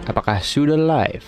Apakah sudah live?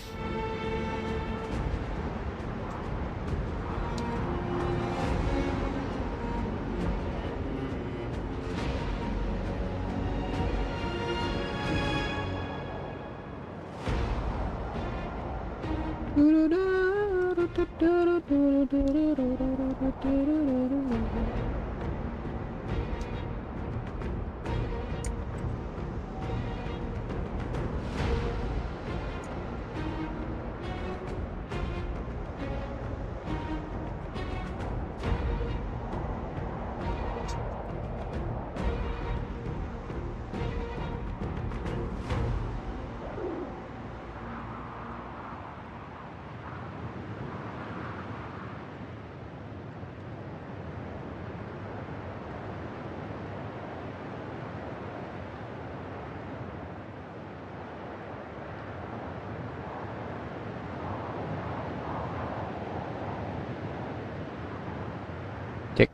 Cek.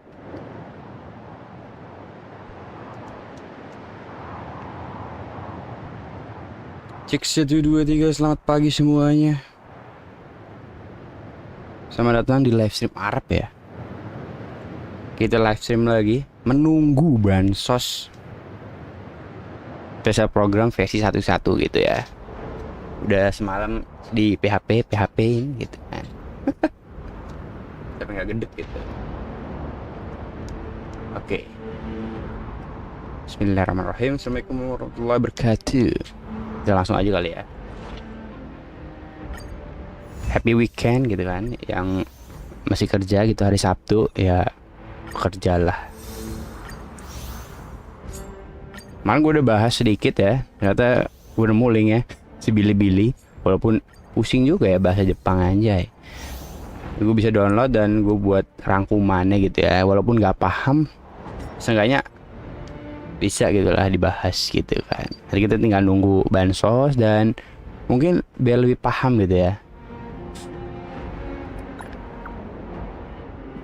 Cek 1 2 3. Selamat pagi semuanya. Selamat datang di live stream Araff ya. Kita live stream lagi menunggu bansos special program versi 1.1 gitu ya. Udah semalam di PHP-in gitu kan. Tapi nggak gendut gitu. Oke. Bismillahirrahmanirrahim. Assalamualaikum warahmatullahi wabarakatuh. Kita langsung aja kali ya. Happy weekend gitu kan. Yang masih kerja gitu hari Sabtu ya kerjalah. Kemarin gue udah bahas sedikit ya. Ternyata gue udah muling ya si Billy. Walaupun pusing juga ya bahasa Jepang anjay. Gue bisa download dan gue buat rangkumannya gitu ya. Walaupun gak paham, seenggaknya bisa gitulah dibahas gitu kan. Jadi kita tinggal nunggu bansos dan mungkin biar lebih paham gitu ya.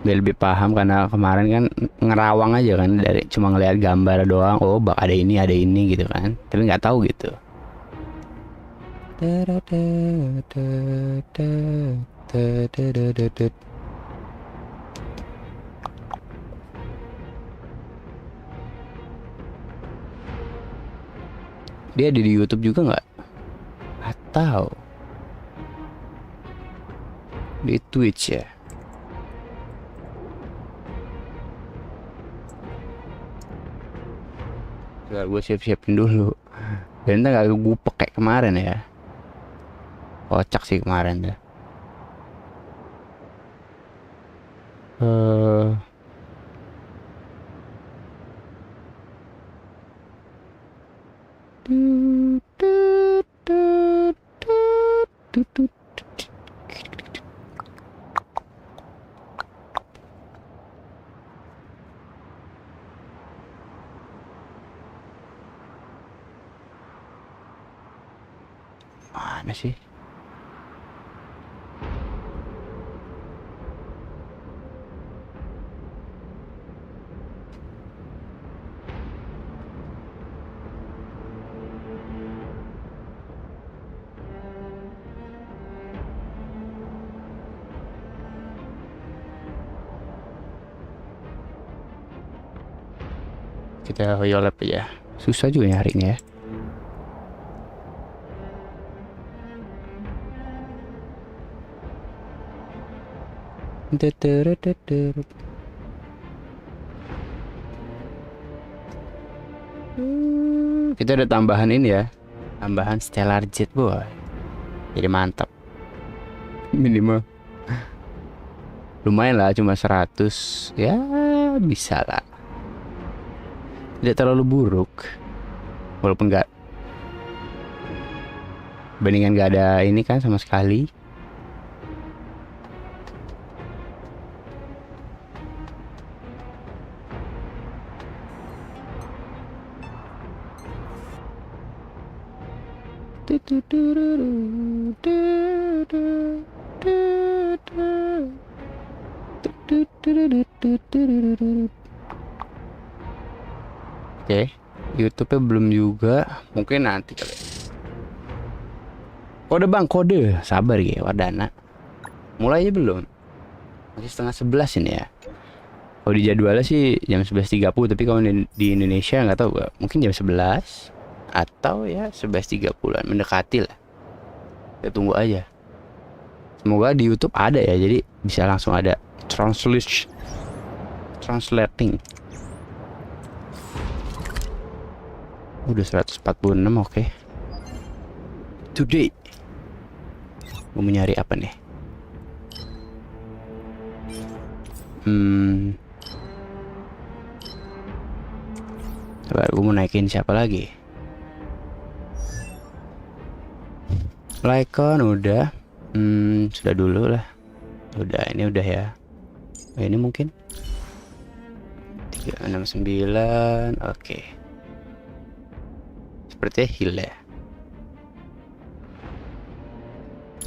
Biar lebih paham karena kemarin kan ngerawang aja kan dari cuma ngeliat gambar doang. Oh bak ada ini gitu kan. Tapi nggak tahu gitu. Dia ada di YouTube juga nggak? Atau di Twitch ya? Sebentar gue siap-siapin dulu. Dan nggak gue kayak kemarin ya. Kocak sih kemarin dah. Mana sih? Kita yolep aja. Susah juga nyarinya ya. Kita ada tambahan ini ya. Tambahan Stellar Jet boy. Jadi mantap. Minimal lumayan lah, cuma 100. Ya bisa lah. Tidak terlalu buruk. Walaupun nggak, bandingan nggak ada ini kan sama sekali. Oke, YouTube-nya belum juga, mungkin nanti kali. Kode bang, kode. Sabar ya Wardana. Mulai aja belum? Masih setengah 11 ini ya. Kalau di jadwalnya sih jam 11.30, tapi kalau di Indonesia nggak tahu, mungkin jam 11 atau ya 11.30-an, mendekati lah. Kita tunggu aja. Semoga di YouTube ada ya, jadi bisa langsung ada translating. Udah 146, oke. Today gue mau nyari apa nih? Coba gue mau naikin siapa lagi? Lycon udah. Sudah dulu lah. Udah, ini udah ya. Ini mungkin 369. Oke. Sepertinya heal ya.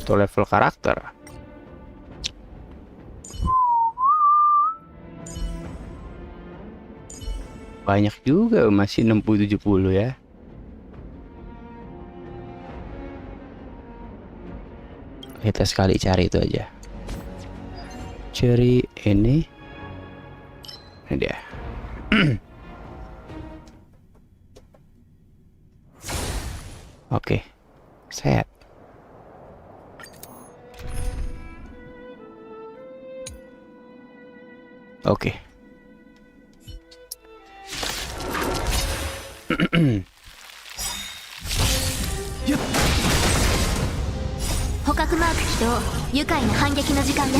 Itu level karakter. Banyak juga, masih 60-70 ya. Kita sekali cari itu aja. Cari ini. Ini dia. Oke. Set. Oke.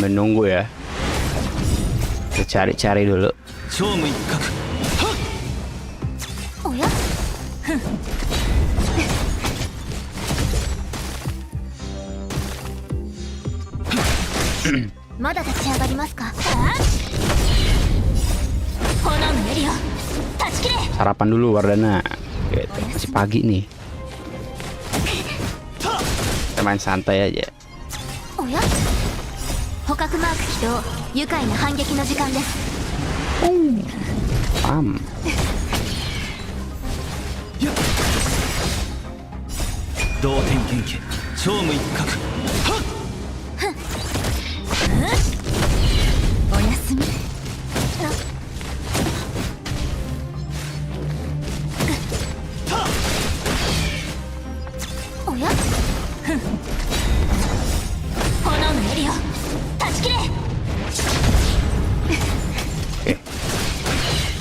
Menunggu ya. Kita cari-cari dulu. Sarapan dulu Wardana. Gitu. Masih pagi nih. Kita main santai aja. Pam.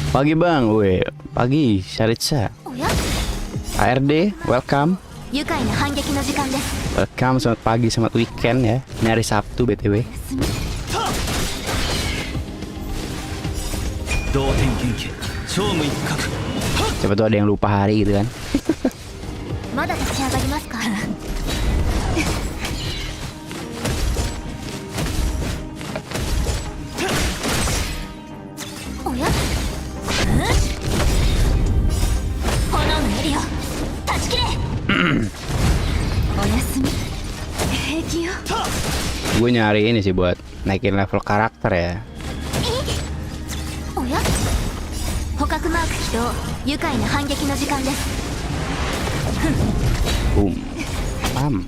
Pagi bang, weh. Pagi, Sharitsa. ARD, welcome. Welcome, selamat pagi, selamat weekend ya. Ini hari Sabtu BTW. Siapa tuh ada yang lupa hari gitu kan. Gue nyari ini sih buat naikin level karakter ya. Boom. Pam.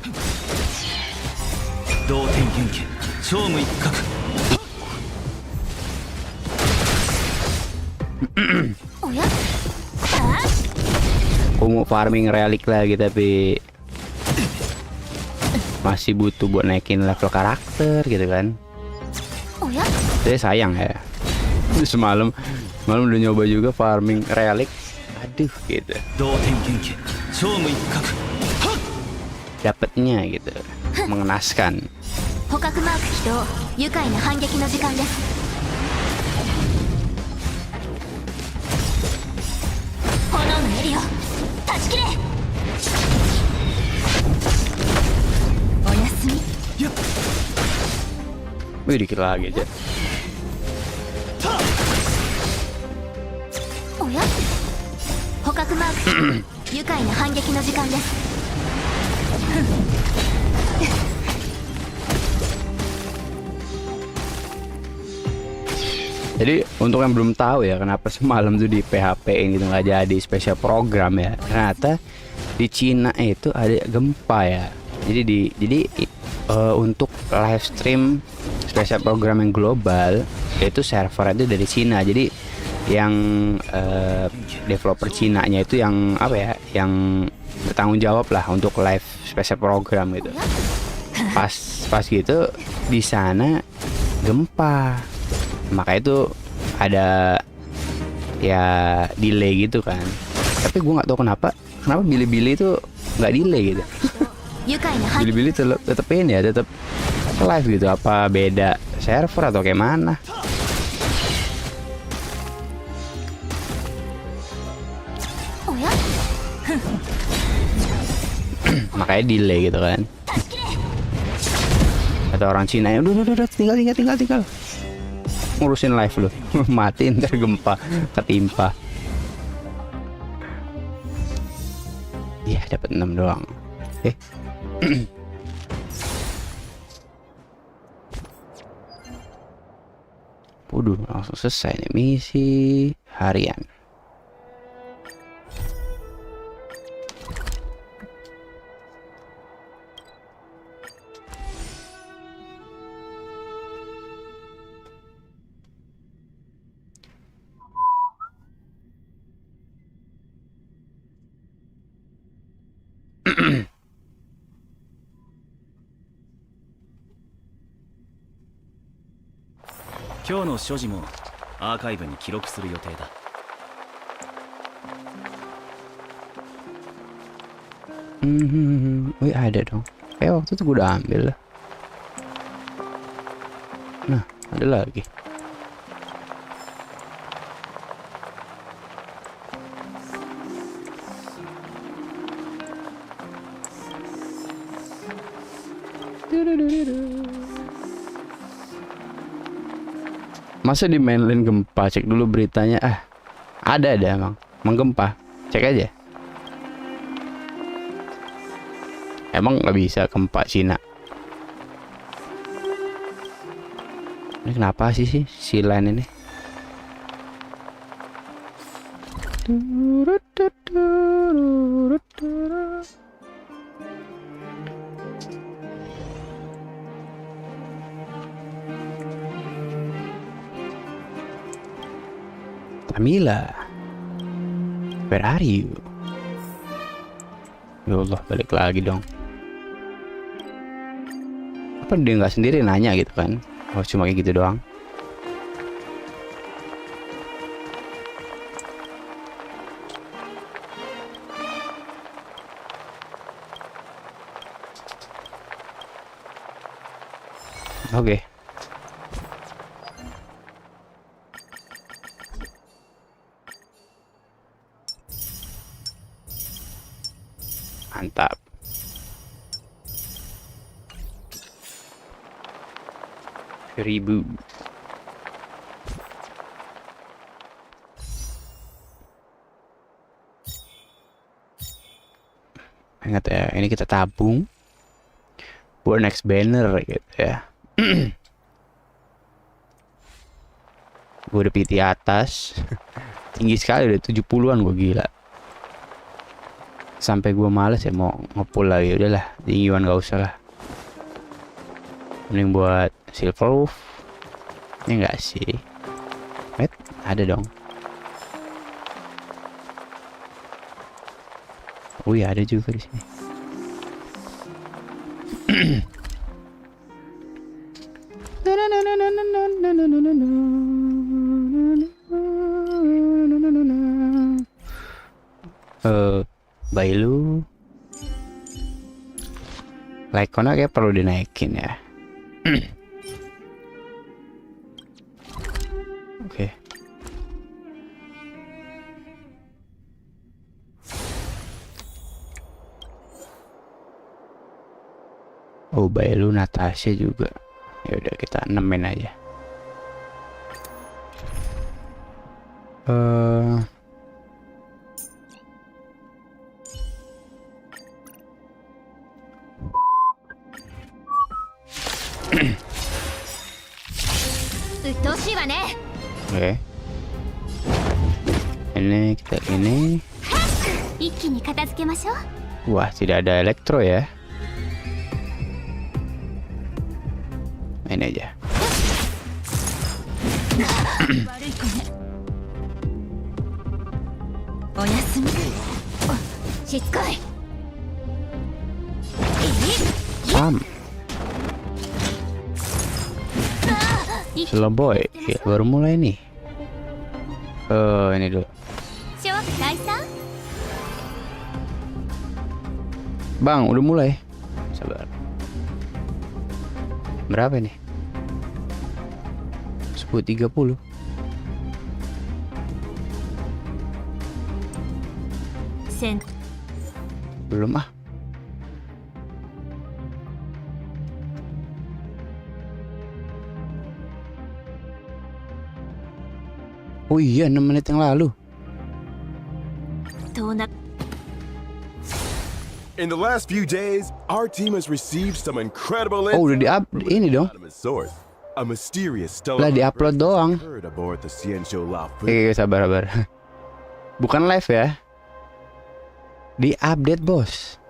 Gue mau farming relik lagi tapi masih butuh buat naikin level karakter gitu kan. Jadi sayang ya. Semalam udah nyoba juga farming relik. Aduh gitu. Dapatnya gitu. Mengenaskan. Wih, dikit lagi aja. Jadi untuk yang belum tahu ya kenapa semalam tuh di PHP-in gitu nggak jadi spesial program ya. Ternyata di Cina itu ada gempa ya. Untuk live stream spesial program yang global itu server itu dari Cina. Jadi yang developer Cinanya itu yang apa ya, yang bertanggung jawab lah untuk live spesial program gitu. Pas gitu di sana gempa, makanya itu ada ya delay gitu kan. Tapi gue nggak tahu kenapa Bilibili itu nggak delay gitu. Bilibili tetep ini ya, tetep live gitu. Apa beda server atau kayak mana? Makanya delay gitu kan. Atau orang Cina ya udah tinggal ngurusin live lu. Mati ntar gempa ketimpa. Ya dapat 6 doang. Waduh, langsung selesai nih misi harian. Wih ada dong. Kayak waktu itu gue udah ambil lah. Nah ada lagi. Masa di mainland gempa? Cek dulu beritanya. Ada emang gempa. Cek aja. Emang nggak bisa gempa Cina? Ini kenapa sih si line ini? Camila, where are you? Ya Allah, balik lagi dong. Apa dia nggak sendiri nanya gitu kan? Oh cuma kayak gitu doang. Oke. Mantap. Ribu. Ingat ya, ini kita tabung buat next banner gitu ya. Gue udah PT atas. Tinggi sekali, udah 70-an gue, gila. Sampai gue males ya mau ngepul lagi. Udahlah, tinggian gak usah lah. Mending buat silver roof. Ini enggak sih? Wait, ada dong. Oh iya, ada juga di sini. Bailu. Like-nya kayak perlu dinaikin ya. Oke. Oh, Bailu Natasha juga. Ya udah kita 6-in aja. Oke. Ini kita ini. Wah, tidak ada elektro ya. Ini aja. Slow boy, ya, baru mulai nih. Ini dulu. Bang, udah mulai. Sabar. Berapa nih? 10.30. Belum ah. Oh iya, 6 menit yang lalu. In the last few days, our team has received some incredible Oh, udah di-up ini dong. A mysterious Lah di-upload doang. Sabar. Bukan live ya. Di-update, bos.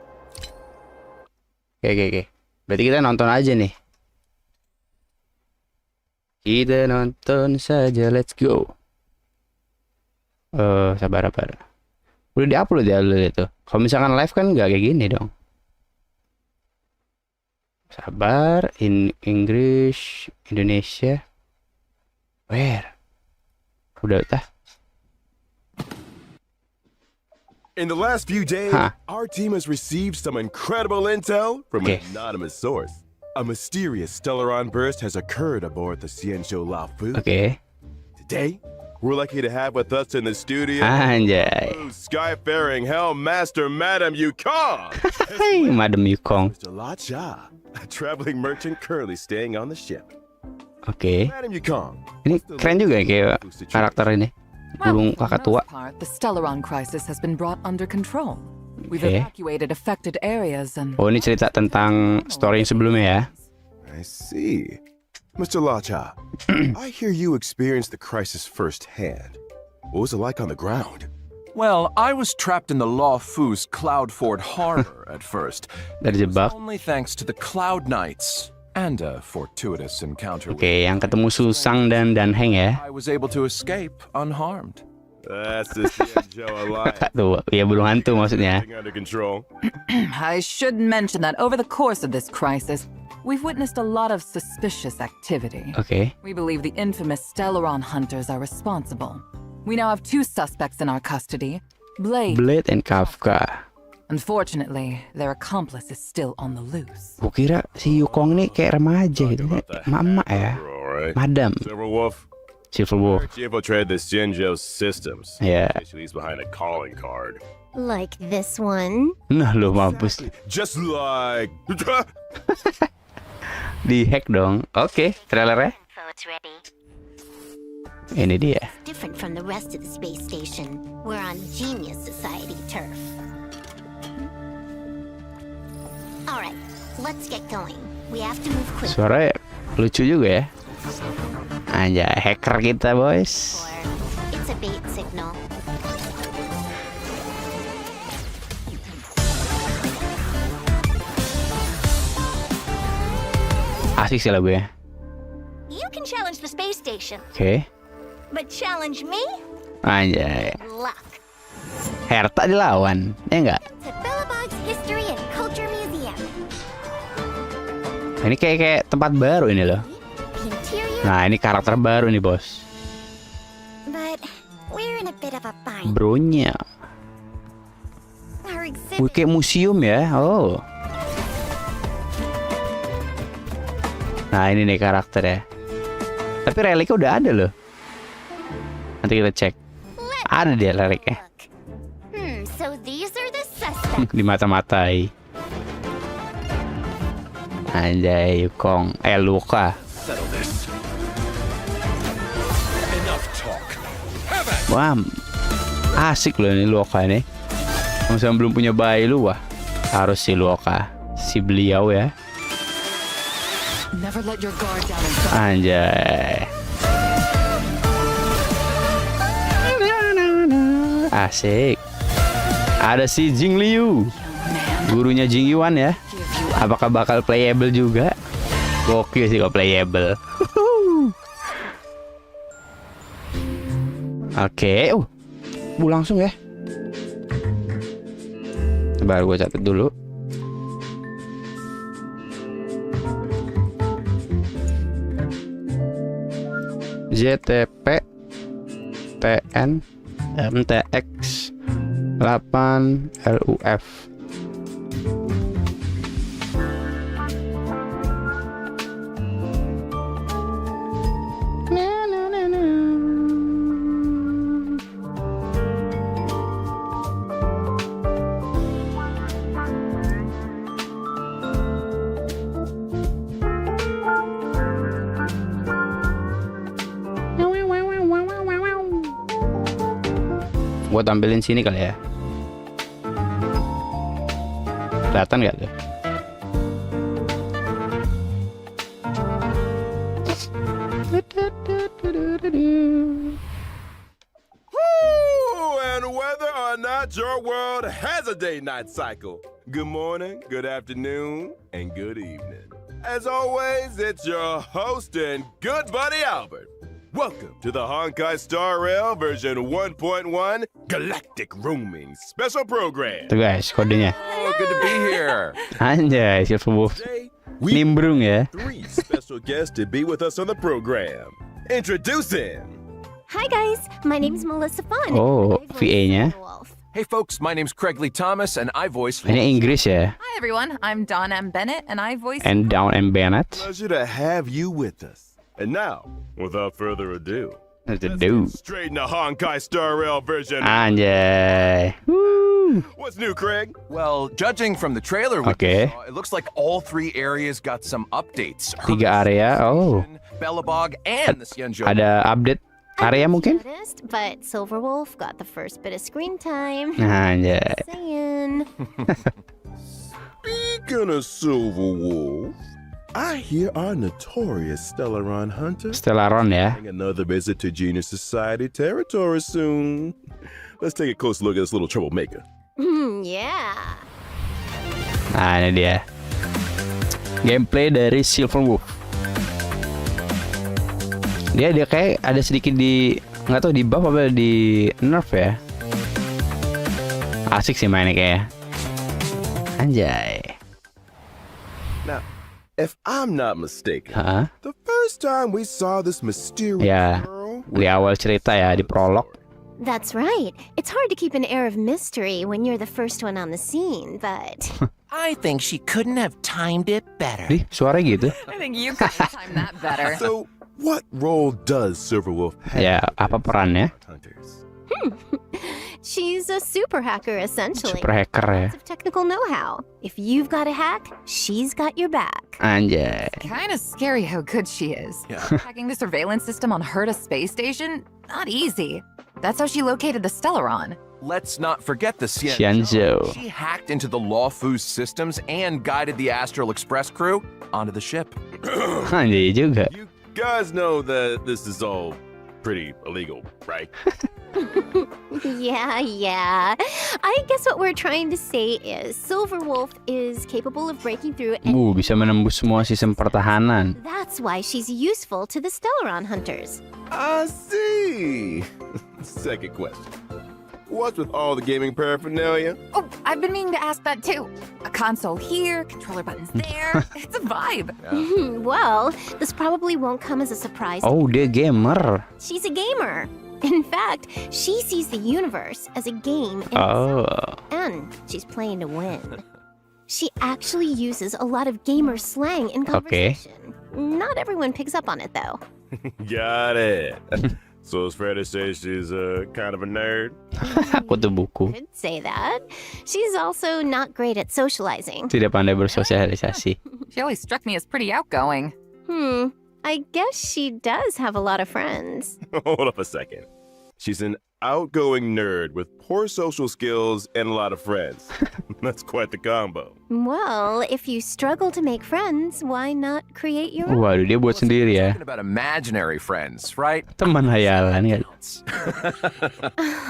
Oke. Berarti kita nonton aja nih. Kita nonton saja, let's go. Sabar. Udah di-upload ya itu. Kalau misalkan live kan nggak kayak gini dong. Sabar, Inggris, Indonesia. Where? Udah tah. In the last few days, our team has received some incredible intel from an anonymous source. A mysterious Stellaron burst has occurred aboard the Xianzhou Lafu. Today, we're lucky to have with us in the studio Skyfaring Hell Master Madam Yukong. Hey, Madam Yukong. Mr. Lacha, a traveling merchant currently staying on the ship. Madam Yukong. Ini keren juga ya kayak karakter ini. Burung kakak tua. The Stellaron crisis has been brought under control. We've evacuated affected areas and Oh, ini cerita tentang story yang sebelumnya ya. I see. Mr. Lacha, I hear you experienced the crisis firsthand. What was it like on the ground? Well, I was trapped in the Lawfu's Cloudford Harbor at first. Terjebak. Only thanks to the Cloud Knights and a fortuitous encounter with Yang ketemu Susang dan Heng ya. I was able to escape unharmed. That's the Xianzhou Alliance. Kakak tua, ya belum hantu maksudnya. Under control. I should mention that over the course of this crisis, we've witnessed a lot of suspicious activity. We believe the infamous Stellaron hunters are responsible. We now have 2 suspects in our custody, Blade and Kafka. Unfortunately, their accomplice is still on the loose. Gue kira si Yukong nih kayak remaja gitu. Mama ya. Madam. Silver Wolf. Infiltrated the Xianzhou systems. Yeah. He's behind a calling card. Like this one. Nah, lu mampus. Just like. Di-hack dong. Oke, trailernya. Ini dia. Different from the rest of the space station. We're on Genius Society turf. All right, let's get going. We have to move quick. Suaranya lucu juga ya. Anjay, hacker kita, boys. It's a bait signal. Asik sih lagunya. You can challenge the space station. But challenge me? Anjay. Luck. Herta dilawan, ya enggak? To Bellabog's History and Culture Museum. Ini kayak tempat baru ini loh. Nah, ini karakter baru nih, bos. But we're in a bit of a bind. Bronya. Wih, kayak museum ya. Oh. Nah, ini nih karakter ya. Tapi reliknya udah ada loh. Nanti kita cek. Ada dia reliknya. So these are the suspects. Di mata-matai. Anjay, Yukong. Luka. Wah, asik loh ini Luka ini. Kalau misalnya belum punya bayi lu, wah harus si Luka. Si beliau ya. Anjay. Asik. Ada si Jing Liu, gurunya Jing Yuan ya. Apakah bakal playable juga? Gokil sih kok playable. Oke, langsung ya. Coba gue catat dulu. ZTP TN MTX 8 LUF. Gue tampilin sini kali ya. Kelihatan nggak tuh? And whether or not your world has a day-night cycle, good morning, good afternoon, and good evening. As always, it's your host and good buddy Albert. Welcome to the Hongkai Star Rail version 1.1 Galactic Roaming Special Program. Tuh guys, kodenya. Oh, good to be here. Anjay, Silver Wolf. Nimbrung ya. 3 special guests to be with us on the program. Introducing. Hi guys, my name's Melissa Fun. Oh, VA-nya. Hey folks, my name's Craig Lee Thomas and I voice... Ini Inggris ya. Hi everyone, I'm Dawn M. Bennett and I voice... And Dawn M. Bennett. Pleasure to have you with us. And now, without further ado, let's get straight into Hongkai Star Rail version. Anjay. Woo. What's new, Craig? Well, judging from the trailer, Okay. it looks like all 3 areas got some updates. 3 area. Oh. Bellabog and the Xianzhou. Ada update area mungkin? Noticed, but Silverwolf got the first bit of screen time. Anjay. Saying. Speaking of Silverwolf, I hear our notorious Stellaron hunter Stellaron ya. another visit to Genius Society territory soon. Let's take a close look at this little troublemaker. Yeah. Nah, ini dia. Gameplay dari Silverwolf. Dia kayak ada sedikit di, nggak tahu di buff apa di nerf ya. Asik sih mainnya kayak. Anjay. Now, if I'm not mistaken, Hah? the first time we saw this mysterious Ya, girl di awal cerita ya, di prolog. That's right. It's hard to keep an air of mystery when you're the first one on the scene, but... I think she couldn't have timed it better. Ih, suara gitu. I think you could have timed that better. So, what role does Silverwolf have? Ya, apa perannya? Hunters? She's a super hacker, essentially. Super hacker ya. Lots of technical know-how. If you've got a hack, she's got your back. Anjay. Kind of scary how good she is. Yeah. Hacking the surveillance system on her to space station? Not easy. That's how she located the Stellaron. Let's not forget the Xianzhou. She hacked into the Lawfu's systems and guided the Astral Express crew onto the ship. Anjay juga. You guys know that this is all pretty illegal, right? Yeah. I guess what we're trying to say is Silverwolf is capable of breaking through and Bisa menembus semua sistem pertahanan. that's why she's useful to the Stellaron hunters. I see. Second question. What's with all the gaming paraphernalia? Oh, I've been meaning to ask that too. A console here, controller buttons there. It's a vibe. Well, this probably won't come as a surprise. Oh, dia gamer. She's a gamer. In fact, she sees the universe as a game in Oh. itself, and she's playing to win. She actually uses a lot of gamer slang in conversation. Not everyone picks up on it, though. Got it. So it's fair to say she's kind of a nerd? Aku tuh buku. Could say that. She's also not great at socializing. Tidak pandai bersosialisasi. She always struck me as pretty outgoing. I guess she does have a lot of friends. Hold up a second. She's an outgoing nerd with poor social skills and a lot of friends. That's quite the combo. Well, if you struggle to make friends, why not create your own? Waduh, dia buat sendiri ya. Talking about imaginary friends, right? Teman hayalan ya.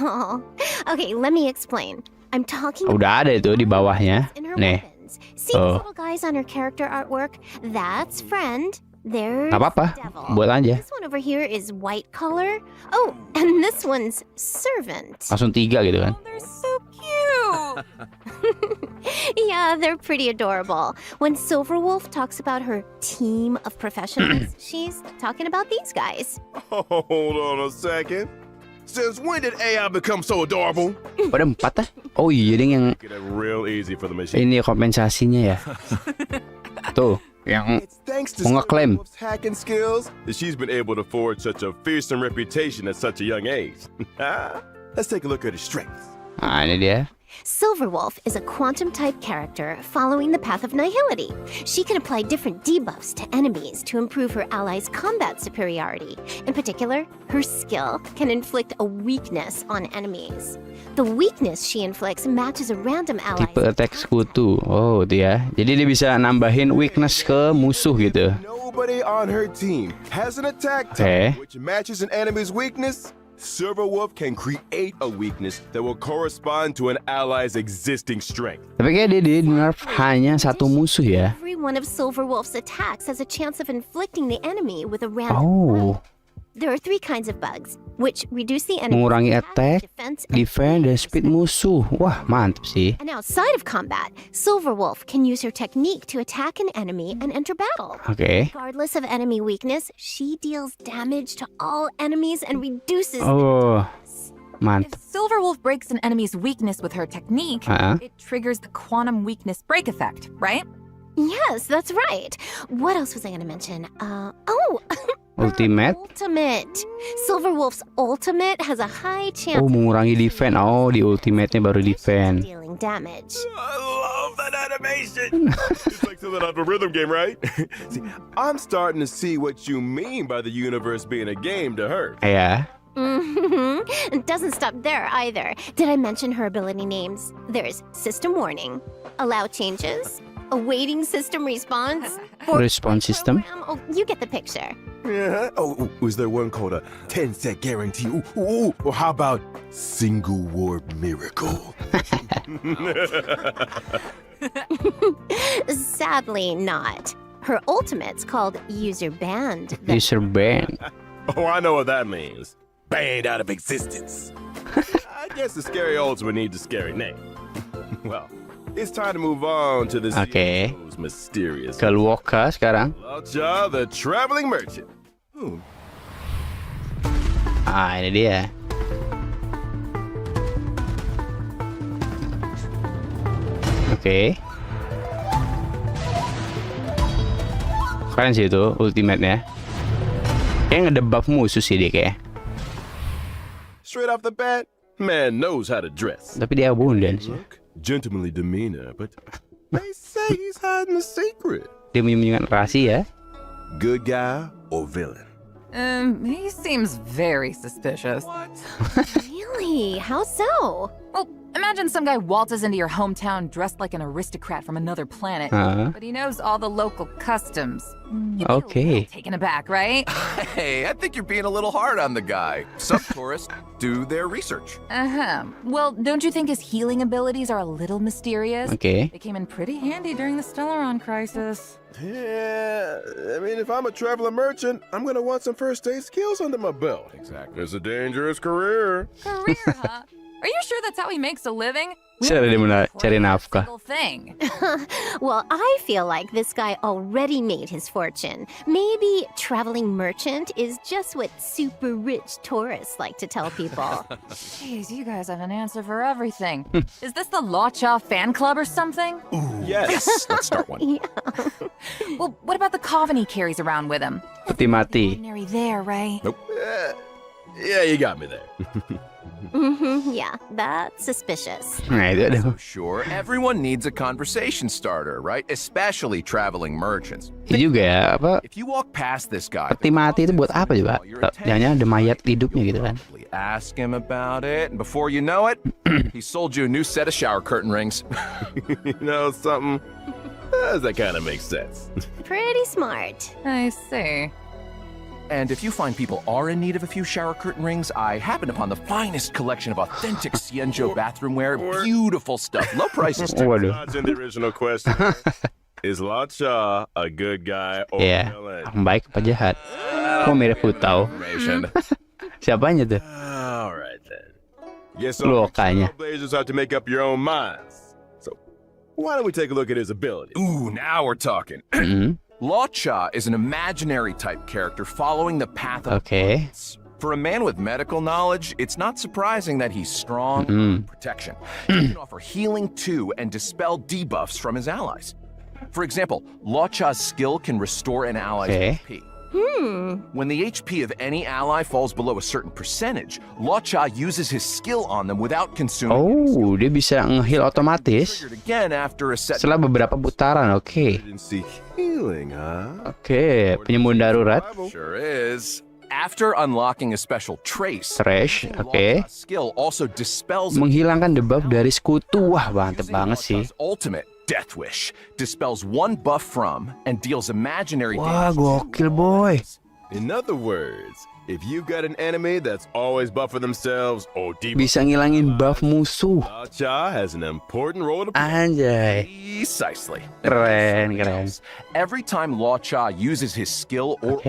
Oh. Okay, let me explain. I'm talking Udah ada itu di bawahnya. in her Nih. weapons. names. See these little guys on her character artwork? That's friend. There's apa-apa, devil. buat aja. This one over here is white collar. Oh, and this one's servant. Langsung 3 gitu kan. Oh, they're so cute. Yeah, they're pretty adorable. When Silverwolf talks about her team of professionals, she's talking about these guys. Hold on a second. Since when did AI become so adorable? Pada 4 ah? Oh iya, ding yang Get it real easy for the machine. ini kompensasinya ya. Tuh, yang It's thanks to mau ngeklaim. Silverwolf's hacking skills that she's been able to forge such a fearsome reputation at such a young age. Let's take a look at her strengths. Nah, ini dia. Silverwolf is a quantum-type character following the path of nihility. She can apply different debuffs to enemies to improve her allies' combat superiority. In particular, her skill can inflict a weakness on enemies. The weakness she inflicts matches a random ally. Tipe attack sekutu. Oh, dia. Jadi dia bisa nambahin weakness ke musuh gitu. Nobody on her team has an attack type which matches an enemy's weakness. Silverwolf can create a weakness that will correspond to an ally's existing strength. Tapi kayak dia nerf hanya satu musuh ya. Every one of Silverwolf's attacks has a chance of inflicting the enemy with a random Oh, There are 3 kinds of bugs, which reduce the enemy's mengurangi attack, defense, defense, dan speed musuh. Wah, mantap sih. And outside of combat, Silverwolf can use her technique to attack an enemy and enter battle. Oke. Regardless of enemy weakness, she deals damage to all enemies and reduces Oh, mantap. If Silverwolf breaks an enemy's weakness with her technique, it triggers the quantum weakness break effect, right? Yes, that's right. What else was I going to mention? Ultimate. Ultimate. Silverwolf's ultimate has a high chance Oh, mengurangi defense. Oh, di ultimate-nya baru defense. dealing damage. I love that animation. It's like something out of a rhythm game, right? See, I'm starting to see what you mean by the universe being a game to her. Ya. It doesn't stop there either. Did I mention her ability names? There's System Warning, Allow Changes, Awaiting System Response, Response system. Oh, you get the picture. Yeah. Oh, was there one called a 10-set guarantee? Ooh. Or how about single warp miracle? Sadly not. Her ultimate's called User Banned. User ban. Oh, I know what that means. Banned out of existence. I guess the scary ultimate needs a scary name. Well, it's time to move on to this mysterious. Ke Luoka sekarang. Laocha, the traveling merchant. Ah, ini dia. Oke. Keren sih itu ultimate-nya. Kayak ngedebuff musuh sih dia kayak. Straight off the bat, man knows how to dress. Tapi dia abundance. Gentlemanly demeanor, but they say he's hiding a secret. Dia menyembunyikan rahasia. Good guy or villain? He seems very suspicious. What? Really? How so? Well, imagine some guy waltzes into your hometown dressed like an aristocrat from another planet, but he knows all the local customs. You'd be a little taken aback, right? Hey, I think you're being a little hard on the guy. Some tourists do their research. Well, don't you think his healing abilities are a little mysterious? Okay. They came in pretty handy during the Stellaron crisis. Yeah, I mean, if I'm a traveling merchant, I'm gonna want some first aid skills under my belt. Exactly. It's a dangerous career. Career, huh? Are you sure that's how he makes a living? Cara dia cari nafkah. Thing. Well, I feel like this guy already made his fortune. Maybe traveling merchant is just what super rich tourists like to tell people. Jeez, you guys have an answer for everything. Is this the Laocha fan club or something? Ooh, yes. Let's start one. Yeah. Well, what about the coven he carries around with him? Peti mati. Ordinary there, right? Nope. Yeah, you got me there. Yeah, that's suspicious. Nah, itu ada. So sure, everyone needs a conversation starter, right? Especially traveling merchants. Itu juga ya, apa? If you walk past this guy, Peti mati itu buat apa coba? Jangan-jangan ada mayat hidupnya gitu kan? ask him about it, and before you know it, he sold you a new set of shower curtain rings. You know something? That kind of makes sense. Pretty smart. I see. And if you find people are in need of a few shower curtain rings, I happened upon the finest collection of authentic Xianzhou bathroom wear. Beautiful stuff. Low prices too. Not in the original question. Is La Cha a good guy or villain? Orang baik apa jahat? Kok mirip Hutao? Siapanya tuh? All right then. Yes, Lokanya. Blazers have to make up your own minds. So, why don't we take a look at his abilities? Ooh, now we're talking. Law Cha is an imaginary type character following the path of abundance. For a man with medical knowledge, it's not surprising that he's strong in protection. He can offer healing too and dispel debuffs from his allies. For example, Law Cha's skill can restore an ally's HP. When the HP of any ally falls below a certain percentage, Law Cha uses his skill on them without consuming. Oh, dia bisa nge-heal otomatis Again after a set setelah beberapa putaran. Oke. Healing, huh? Oke, penyembuhan darurat. Sure is. After unlocking a special trace, skill also dispels menghilangkan debuff dari sekutu. Wah, mantep banget sih. Ultimate Death Wish dispels one buff from and deals imaginary damage. Wah, gokil boy. In other words, if you've got an enemy that's always buffing themselves or bisa ngilangin buff musuh. La Cha has an important role to play. Anjay. Precisely. Keren. Every time Law Cha uses his skill or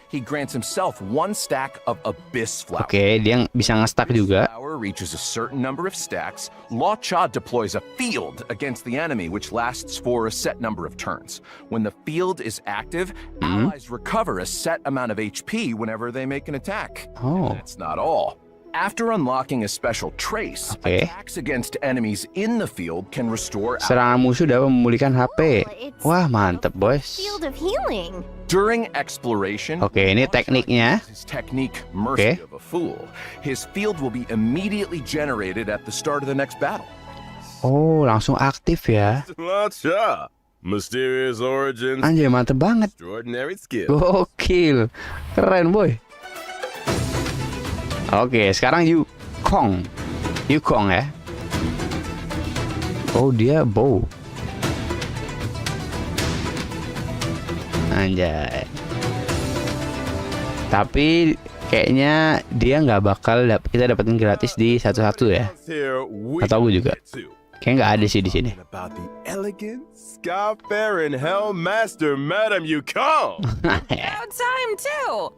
he grants himself one stack of Abyss Flower. Dia bisa nge-stack juga. Flower reaches a certain number of stacks. Law Cha deploys a field against the enemy, which lasts for a set number of turns. When the field is active, allies recover a set amount of HP whenever they make an attack. That's not all. After unlocking a special trace, attacks against enemies in the field can restore. Serangan musuh dapat memulihkan HP. Wah, mantep, boys. Field of healing. During exploration, ini tekniknya. His technique, Mercy of a Fool. His field will be immediately generated at the start of the next battle. Oh, langsung aktif ya. La Cha. Mysterious origins. Anjay, mantep banget. Extraordinary skill. Gokil. Keren, boy. Oke, sekarang Yukong ya. Oh, dia bow. Anjay. Tapi kayaknya dia nggak bakal kita dapetin gratis di satu-satu ya. Atau aku juga. Kayak nggak ada sih di sini. About the elegant, sky-faring Hellmaster, Madam Yukong. About time too.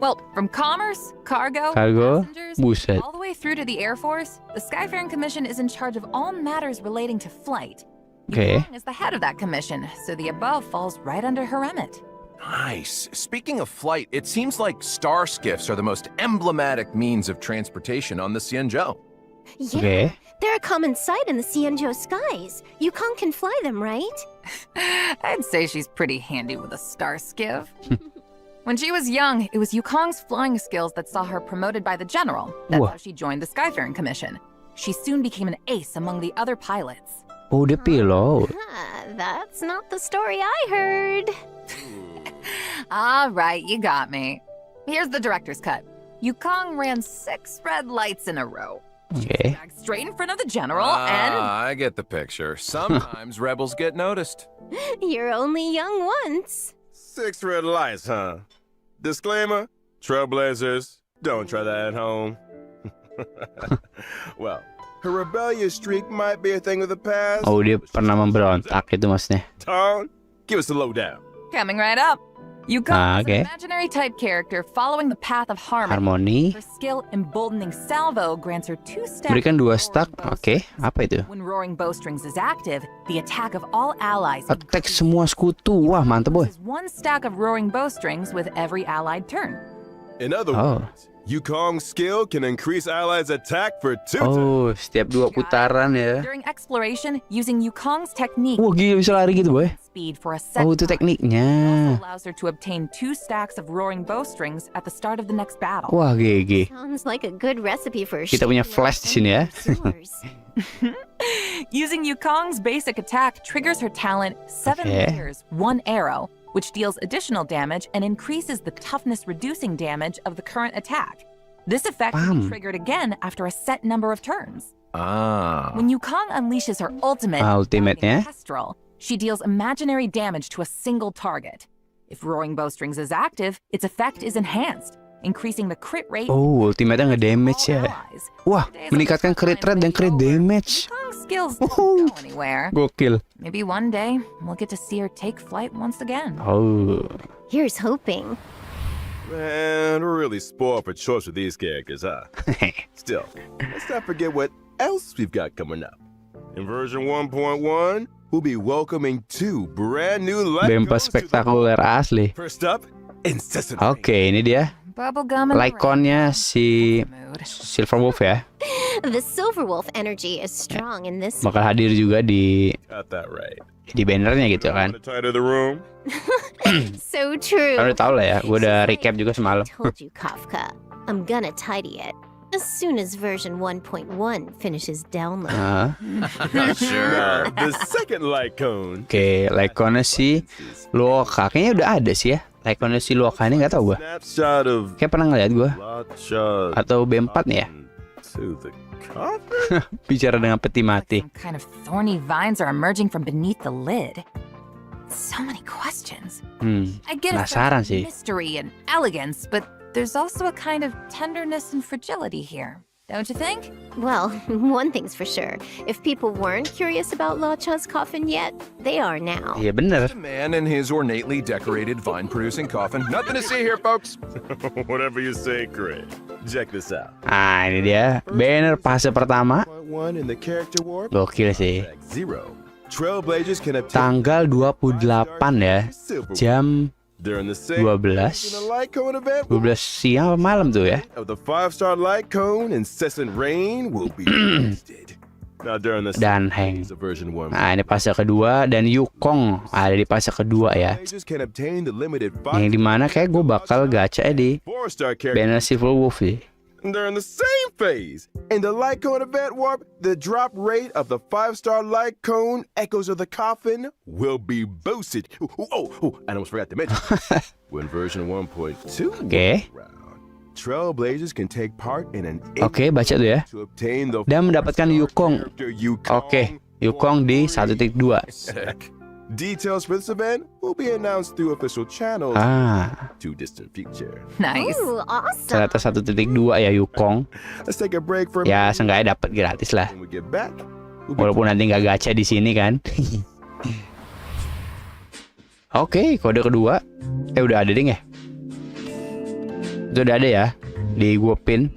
Well, from commerce, cargo, passengers, buset. all the way through to the Air Force, the Skyfaring Commission is in charge of all matters relating to flight. Yukong is the head of that commission, so the above falls right under her remit. Nice. Speaking of flight, it seems like star skiffs are the most emblematic means of transportation on the Xianzhou. Yeah, they're a common sight in the Xianzhou skies. Yukong can fly them, right? I'd say she's pretty handy with a star skiff. When she was young, it was Yukong's flying skills that saw her promoted by the general. That's how she joined the Skyfaring Commission. She soon became an ace among the other pilots. Oh, dia pilot. That's not the story I heard. All right, you got me. Here's the director's cut. Yukong ran 6 red lights in a row. Okay. Straight in front of the general and... I get the picture. Sometimes rebels get noticed. You're only young once. 6 red lights, huh? Disclaimer, trailblazers, don't try that at home. Well, her rebellious streak might be a thing of the past. Oh, dia pernah memberontak itu maksudnya. Tom, give us the lowdown. Coming right up. Yukong is an imaginary type character following the path of harmony. Her skill emboldening salvo grants her 2 stacks. Berikan 2 stack. Oke, apa itu? When roaring bowstrings is active, the attack of all allies. Attack semua sekutu. Wah, mantap, boy. 1 stack of roaring bowstrings with every allied turn. In other words, Yukong's skill can increase allies' attack for 2 turns. Oh, setiap 2 putaran ya. During exploration, using Yukong's technique. Wah, gila bisa lari gitu, boy. Speed for a set. Oh, itu tekniknya. Also allows her to obtain 2 stacks of roaring bowstrings at the start of the next battle. Wah, GG. Sounds like a good recipe for. Kita punya flash di sini ya. Using Yukong's basic attack triggers her talent 7 layers, 1 arrow, which deals additional damage and increases the toughness reducing damage of the current attack. This effect will be triggered again after a set number of turns. When Yukong unleashes her ultimate, ultimate-nya, Kestrel, she deals imaginary damage to a single target. If roaring bowstrings is active, its effect is enhanced, increasing the crit rate. Oh, ultimate-nya nge-damage ya. Wah, meningkatkan crit rate dan crit damage. Skills don't go anywhere. Gokil. Maybe one day we'll get to see her take flight once again. Oh. Here's hoping. Man, we're really spoiled for choice with these characters, huh? Still, let's not forget what else we've got coming up. In version 1.1, we'll be welcoming 2 brand new Bempa spektakuler asli. First up, incessant. Oke, ini dia. Lyconnya si Silver Wolf ya. The Silver Wolf energy is strong in this. Bakal hadir juga di bannernya gitu kan. So true. Udah tau lah ya, gue udah recap juga semalam. Told you, Kafka. I'm gonna tidy it as soon as version 1.1 finishes download. Not sure. The second Lycon. Oke, Lyconnya si Luoka. Kayaknya udah ada sih ya. Lyconnya si Luoka ini nggak tau gue. Kayak pernah ngeliat gue. Atau B4 nih ya. Bicara dengan peti mati. Some kind of thorny vines are emerging from beneath the lid. So many questions. I get a sense of mystery and elegance, but there's also a kind of tenderness and fragility here. Don't you think? Well, one thing's for sure. If people weren't curious about Lacha's coffin yet, they are now. Iya bener. A man in his ornately decorated vine-producing coffin. Nothing to see here, folks. Whatever you say, Craig. Check this out. Ah, ini dia. Banner fase pertama. Gokil sih. Tanggal 28 ya. Jam 12 siang apa malam tuh ya. Dan Heng. Nah ini fase kedua. Dan Yukong ada di fase kedua ya. Yang dimana kayak gue bakal gacha di banner Silver Wolf sih. During the same phase, in the light cone event warp, the drop rate of the 5-star light cone Echoes of the Coffin will be boosted. I almost forgot to mention. When version 1.2 Trailblazers can take part in an baca tuh ya. Dan mendapatkan Yukong. Yukong di 1.2. Details for this event will be announced through official channels to distant future. Nice. Ooh, awesome. Ternyata 1.2 ya Yukong. Let's take a break for ya seenggaknya dapat gratis lah. When we get back, walaupun nanti nggak gacha di sini kan. Oke, kode kedua. Udah ada ding ya. Itu udah ada ya di gua pin.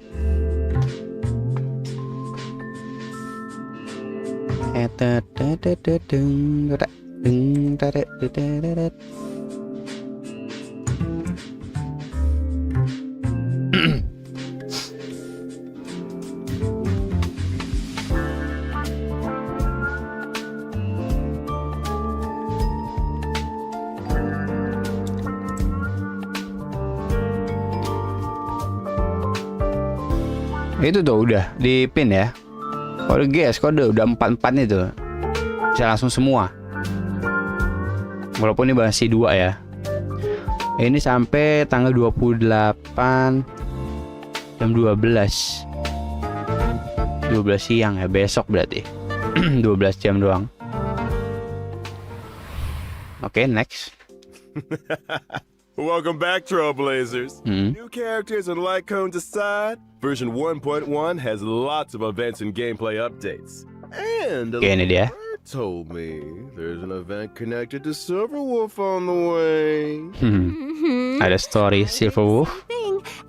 Itu tuh udah di pin ya. Kode GS kode udah 44 itu. Bisa langsung semua. Walaupun ini masih 2 ya. Ini sampai tanggal 28 jam 12 siang ya, besok berarti. 12 jam doang. Oke, next. Welcome back, Trailblazers. New characters and light cones aside, version 1.1 has lots of events and gameplay updates. And ini dia. Told me there's an event connected to Silver Wolf on the way. Ada story Silver Wolf.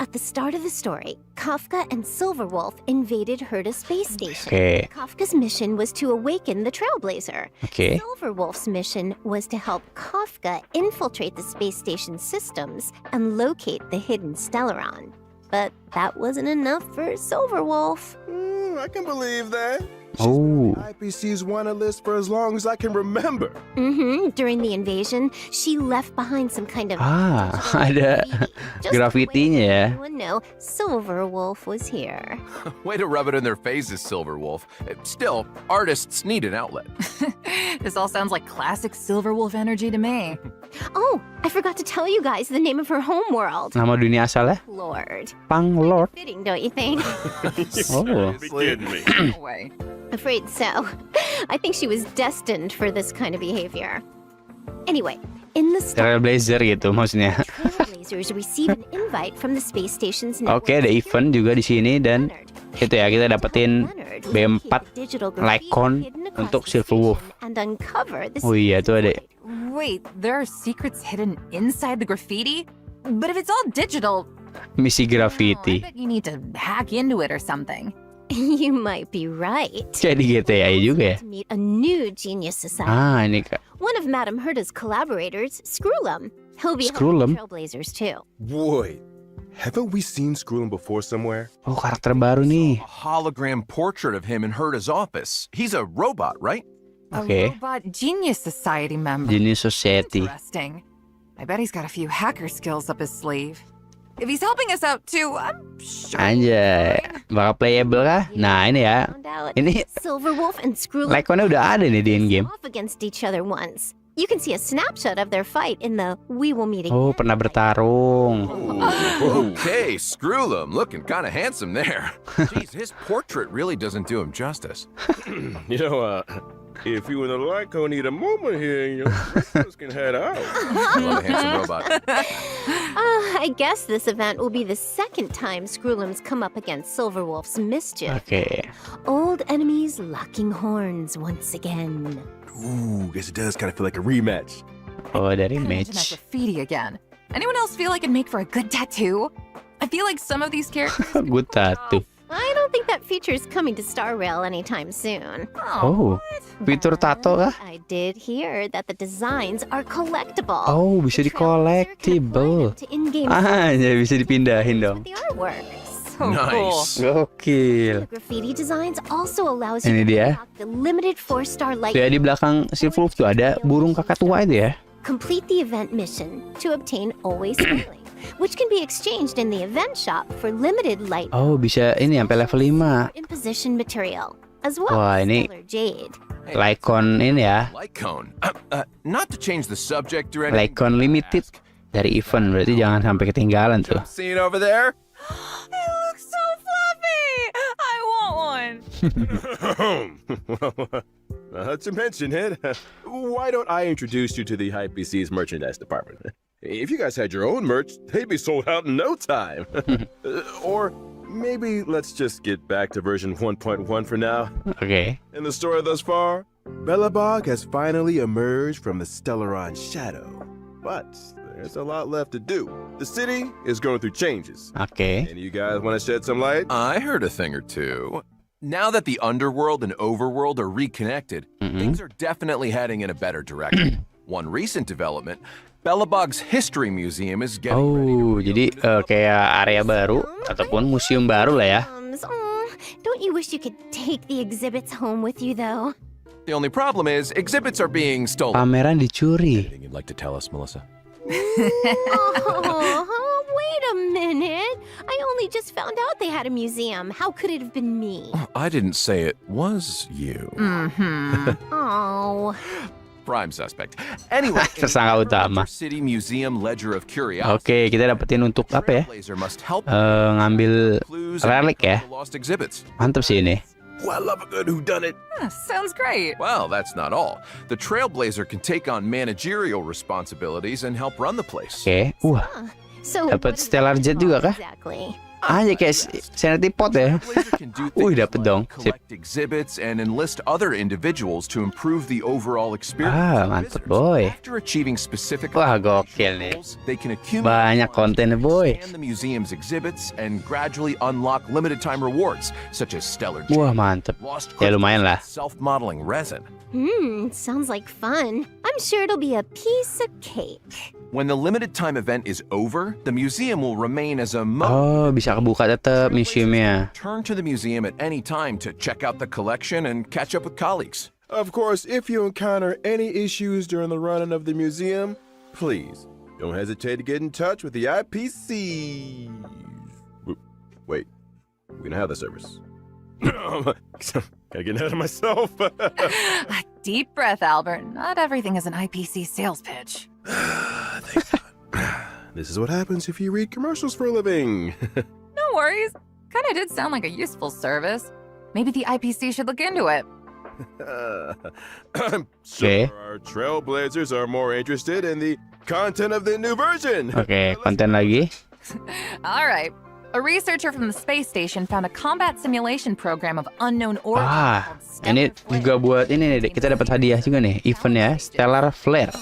At the start of the story, Kafka and Silver Wolf invaded Herta space station. Kafka's mission was to awaken the Trailblazer. Silver Wolf's mission was to help Kafka infiltrate the space station systems and locate the hidden Stellaron. But that wasn't enough for Silver Wolf. I can believe that. Oh. IPC's wanted list for as long as I can remember. During the invasion, she left behind some kind of ada grafitinya ya. No, Silver Wolf was here. Way to rub it in their faces, Silver Wolf. Still, artists need an outlet. This all sounds like classic Silver Wolf energy to me. Oh, I forgot to tell you guys the name of her home world. Nama dunia asalnya? Lord. Panglord. Fitting, don't you think? Oh. Kidding me. No way. Afraid so. I think she was destined for this kind of behavior. Anyway, In the Trailblazer gitu maksudnya. Trailblazers receive an invite from the space station's Oke, ada event juga di sini dan itu ya kita dapetin B4 Lycon untuk Silver Wolf. Oh iya tuh ada. Wait, there are secrets hidden inside the graffiti? But if it's all digital, Misi graffiti. I bet you need to hack into it or something. You might be right. Kayak di GTA juga ya. To meet a new genius society. Ah, ini Kak. One of Madame Herta's collaborators, Screwlum. He'll be Screwlum? helping Trailblazers too. Wait, haven't we seen Screwlum before somewhere? Oh, karakter baru nih. A hologram portrait of him in Herta's office. He's a robot, right? Okay. A robot genius society member. Genius Society. Interesting. I bet he's got a few hacker skills up his sleeve. If he's helping us out too, I'm sure. Anjay, bakal playable kah? Nah ini ya, ini Silver Wolf and Screwlum Lyconnya udah ada nih di in-game. off against each other once. You can see a snapshot of their fight in the We Will Meet Again. Oh, pernah bertarung. Okay, Screwlum, looking kind of handsome there. Jeez, his portrait really doesn't do him justice. You know, if you and the Lyco need a moment here, you can head out. I love a handsome robot. I guess this event will be the second time Screwlum's come up against Silver Wolf's mischief. Oke. Old enemies locking horns once again. Ooh, guess it does kind of feel like a rematch. Oh, dari Imagine that match. graffiti again. Anyone else feel like it'd make for a good tattoo? I feel like some of these characters. Good tattoo. I don't think that feature's coming to Star Rail anytime soon. Oh, fitur tato kah? I did hear that the designs are collectible. Oh, bisa di collectible. To in-game Ah, ya bisa dipindahin dong. the artwork. So cool. Nice. Gokil. The graffiti designs also allows you Ini to dia. unlock the limited 4-star light. Tuh ya di belakang Silver Wolf tuh ada burung kakak tua itu ya. Complete the event mission to obtain Always Smiling, which can be exchanged in the event shop for limited light Oh, bisa ini sampai level 5. imposition material, as well Wah, as ini stellar jade. Lycon ini ya. Lycone. Not to change the subject or anything. Lycon limited dari event, berarti jangan sampai ketinggalan tuh. Scene over there? It looks so fluffy. I want one. Not to mention it, why don't I introduce you to the HypeBC's merchandise department? If you guys had your own merch, they'd be sold out in no time. Or maybe let's just get back to version 1.1 for now. Oke. In the story thus far, Belobog has finally emerged from the Stellaron shadow. But there's a lot left to do. The city is going through changes. Oke. And you guys want to shed some light? I heard a thing or two. Now that the underworld and overworld are reconnected, things are definitely heading in a better direction. One recent development, Belobog's History Museum is getting ready to Oh, jadi kayak area baru ataupun museum baru lah ya. Don't you wish you could take the exhibits home with you, though? The only problem is exhibits are being stolen. Pameran dicuri. Anything you'd like to tell us, Melissa? Oh, wait a minute. I only just found out they had a museum. How could it have been me? I didn't say it was you. Oh. Prime suspect. Anyway, Tersangka utama. City Museum Ledger of Curiosity. Oke, kita dapetin untuk apa ya? Trailblazer must help Ngambil clues and relik ya. the lost exhibits. Mantap sih ini. Oh, I love a good whodunit. Sounds great. Well, that's not all. The Trailblazer can take on managerial responsibilities and help run the place. Oke. Wah, So dapat what is Stellar it Jet juga kah? Exactly. Ah, ya kayak sanity pot ya. Trailblazer can do Wih, things dapet dong. like Sip. collect exhibits and enlist other individuals to improve the overall experience. Ah, of mantep, visitors. boy. After achieving specific Wah, gokil nih. goals, they can accumulate Banyak konten nih, boy. expand the museum's exhibits and gradually unlock limited time rewards such as stellar Wah, mantep. lost Ya lumayan lah. self-modeling resin. Sounds like fun. I'm sure it'll be a piece of cake. When the limited time event is over, the museum will remain as a Oh, bisa kebuka tetap museumnya. Turn to the museum at any time to check out the collection and catch up with colleagues. Of course, if you encounter any issues during the running of the museum, please don't hesitate to get in touch with the IPC. Wait, we're gonna have the service. Gotta get ahead of myself. A deep breath, Albert. Not everything is an IPC sales pitch. Thank God. This is what happens if you read commercials for a living. No worries. Kinda did sound like a useful service. Maybe the IPC should look into it. So our trailblazers are more interested in the content of the new version. Konten lagi. All right. A researcher from the space station found a combat simulation program of unknown origin. Ini juga buat ini nih, kita dapat hadiah juga nih, eventnya Stellar Flare.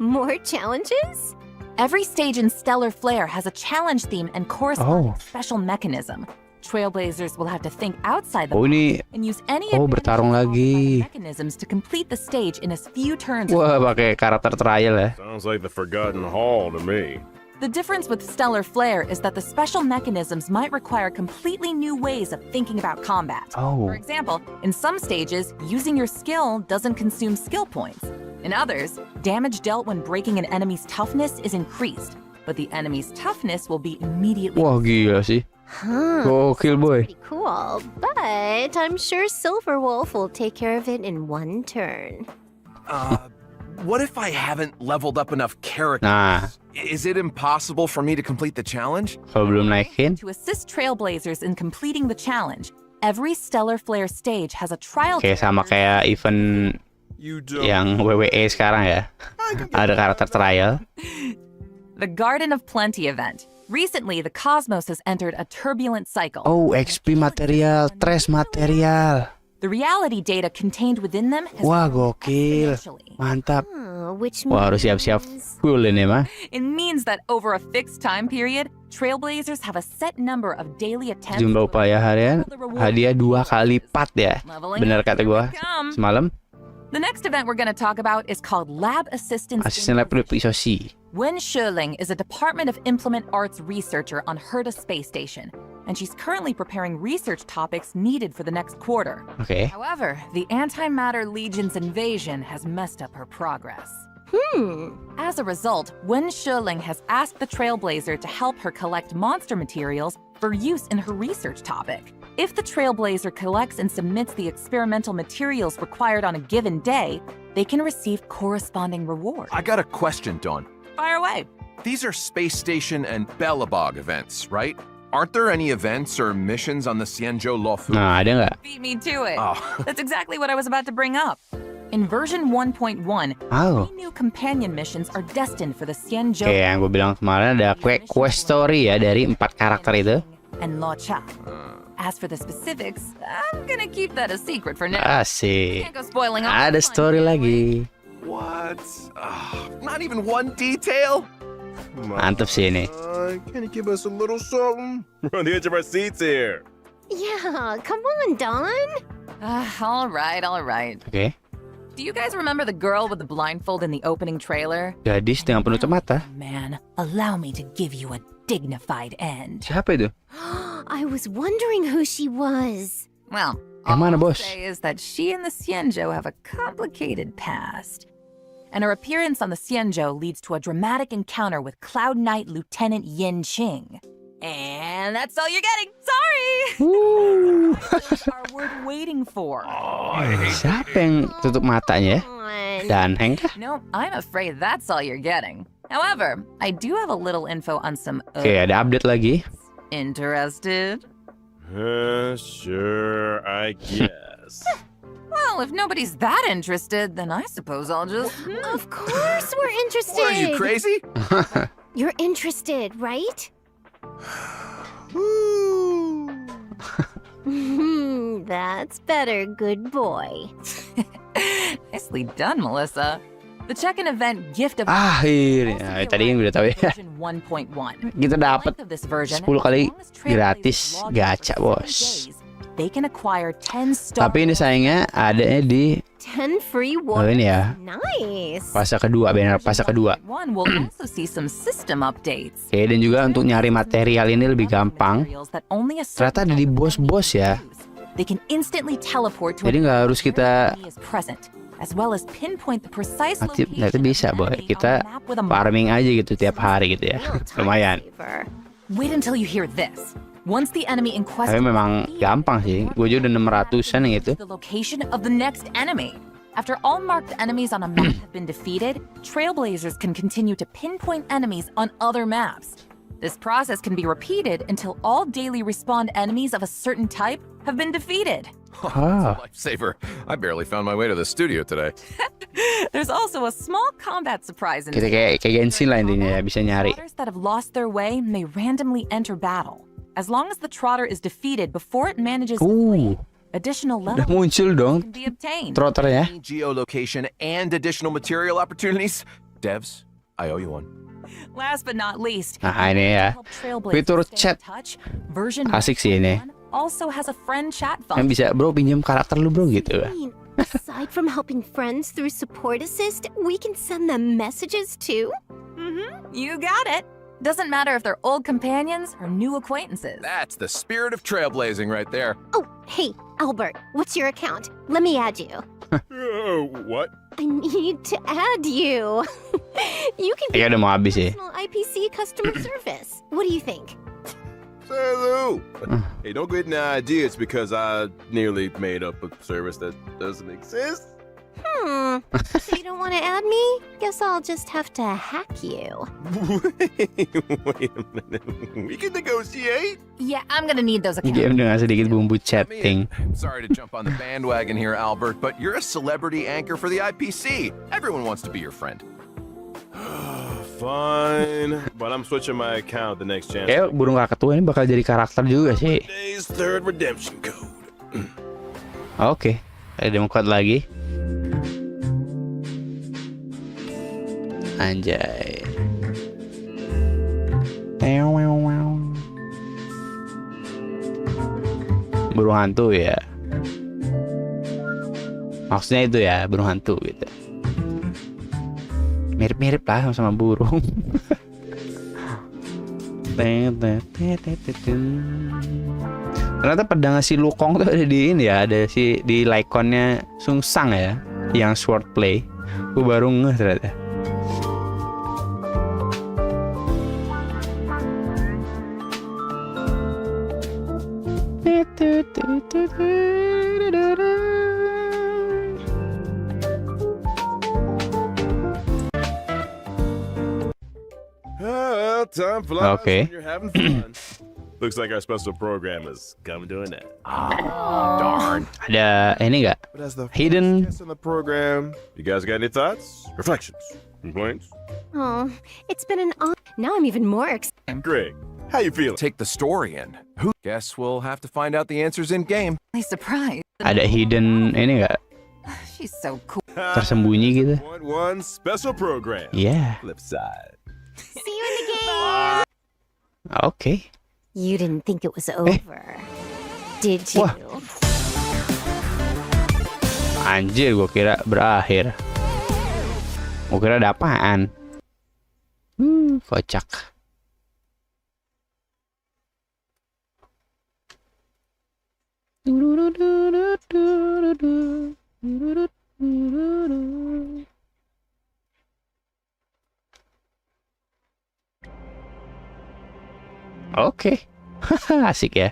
More challenges? Every stage in Stellar Flare has a challenge theme and corresponding special mechanism. Trailblazers will have to think outside the box and use any bertarung lagi. mechanisms to complete the stage in as few turns. Wah, pakai karakter trial ya. Sounds like the Forgotten Hall to me. The difference with Stellar Flare is that the special mechanisms might require completely new ways of thinking about combat. For example, in some stages, using your skill doesn't consume skill points. In others, damage dealt when breaking an enemy's toughness is increased, but the enemy's toughness will be immediately... Wah, gila sih. Gokil, boy. Pretty cool, but I'm sure Silverwolf will take care of it in one turn. What if I haven't leveled up enough characters? Is it impossible for me to complete the challenge? Kalau belum naikin. To assist Trailblazers in completing the challenge, every Stellar Flare stage has a trial. Sama kayak event yang WWE sekarang ya. Ada karakter trial. The Garden of Plenty event. Recently, the cosmos has entered a turbulent cycle. XP material, trash material. The reality data contained within them has gokil. Mantap. Wah, harus siap-siap full ini mah. It means that over a fixed time period, Trailblazers have a set number of daily attempts. Jumlah upaya harian, hadiah 2 kali lipat ya. Benar kata gua semalam. The next event we're going to talk about is called Lab Assistance. Asisten lab isosi. Wen Shuling is a Department of Implement Arts researcher on Herta Space Station, and she's currently preparing research topics needed for the next quarter. However, the Antimatter Legion's invasion has messed up her progress. As a result, Wen Shuling has asked the Trailblazer to help her collect monster materials for use in her research topic. If the Trailblazer collects and submits the experimental materials required on a given day, they can receive corresponding rewards. I got a question, Dawn. Fire away. These are Space Station and Belobog events, right? Aren't there any events or missions on the Xianzhou Luofu? Nah, ada nggak? Beat me to it. That's exactly what I was about to bring up. In version 1.1, 3 new companion missions are destined for the Xianzhou. Yang gue bilang kemarin ada quest story ya dari 4 karakter itu. And Luocha. As for the specifics, I'm gonna keep that a secret for now. Asik. Can't go spoiling all Ada story lagi. What? Not even one detail? Mantap sih ini. Can you give us a little something? We're on the edge of our seats here. Yeah, come on, Dawn. All right. Okay. Do you guys remember the girl with the blindfold in the opening trailer? Gadis dengan penutup mata. Man, allow me to give you a dignified end. Siapa itu? I was wondering who she was. Well, Yang mana, all I'll bos? say is that she and the Xianzhou have a complicated past. And her appearance on the Xianzhou leads to a dramatic encounter with Cloud Knight Lieutenant Yin Qing. And that's all you're getting. Sorry. Are worth waiting for. Siapa yang tutup matanya? Dan Heng kah? No, I'm afraid that's all you're getting. However, I do have a little info on some. Oke, ada update lagi. Interested? Sure, I guess. Well, if nobody's that interested, then I suppose I'll just. Of course we're interested. What, are you crazy? You're interested, right? That's better, good boy. Nicely done, Melissa. The check-in event gift of Akhirnya, tadi yang udah tahu ya. version 1.1. Kita dapat 10 kali gratis gacha, bos. They can acquire 10 stars. Tapi ini sayangnya adanya di 10 free ini ya. Nice. Fase kedua, benar fase kedua. Will also see some system updates. Oke, dan juga untuk nyari material ini lebih gampang. Ternyata ada di bos-bos ya. They can instantly teleport to Jadi nggak harus kita as well as pinpoint the precise aktif. Nah, itu location bisa, of an boy. enemy Kita on a map with a farming aja gitu tiap hari gitu ya. Lumayan. Wait until you hear this. Once the enemy in Tapi question memang gampang sih. Gue juga udah 600-an yang itu. the location of the next enemy. After all marked enemies on a map have been defeated, Trailblazers can continue to pinpoint enemies on other maps. This process can be repeated until all daily respawn enemies of a certain type have been defeated. Ah. Lifesaver. I barely found my way to the studio today. There's also a small combat surprise in Kita kayak Genshin lah intinya ya, bisa nyari. Trotters that have lost their way may randomly enter battle. As long as the trotter is defeated before it manages to flee, additional Udah level muncul dong can be obtained. trotter ya. Geolocation and additional material opportunities. Devs, I owe you one. Last but not least, Nah ini ya, fitur chat asik sih ini. Also has a friend chat Yang function. bisa bro pinjam karakter lu bro gitu. Aside from helping friends through support assist, we can send them messages too? You got it. Doesn't matter if they're old companions or new acquaintances. That's the spirit of trailblazing right there. Oh, hey, Albert, what's your account? Let me add you. What? I need to add you. You can be Kayaknya udah mau habis ya. personal IPC customer service. What do you think? Hello. Hey, don't get any ideas because I nearly made up a service that doesn't exist. So you don't want to add me? Guess I'll just have to hack you. Wait a minute. We can negotiate. Yeah, I'm gonna need those accounts. Game dengan sedikit bumbu chatting. I'm sorry to jump on the bandwagon here, Albert, but you're a celebrity anchor for the IPC. Everyone wants to be your friend. Fine, but I'm switching my account the next chance. Kayak burung kakak tua ini bakal jadi karakter juga sih. Today's third redemption code. Oke, ada demokrat lagi. Anjay. Burung hantu ya. Maksudnya itu ya, burung hantu gitu. Mirip-mirip lah sama burung. Ternyata pedang si Lukong tuh ada di ini ya, ada di ikonnya Sungsang ya, yang swordplay. Gue baru ngeh ternyata. Time flies Okay. when you're having fun. Looks like our special program is coming to an end. Darn. Ada ini enggak? But as the Hidden- first guest on the program, you guys got any thoughts, reflections, complaints? Oh, it's been an honor. Now I'm even more excited. Greg, how you feeling? Take the story in. Who? Guess we'll have to find out the answers in game. I'm surprised. Ada hidden ini enggak? She's so cool. Tersembunyi gitu. V1.1 special program. Yeah. Flip side. See you in the game. Oke. You didn't think it was over, did you? Wah. Anjir, gue kira berakhir. Gue kira ada apaan. Kocak. Oke. Asik ya.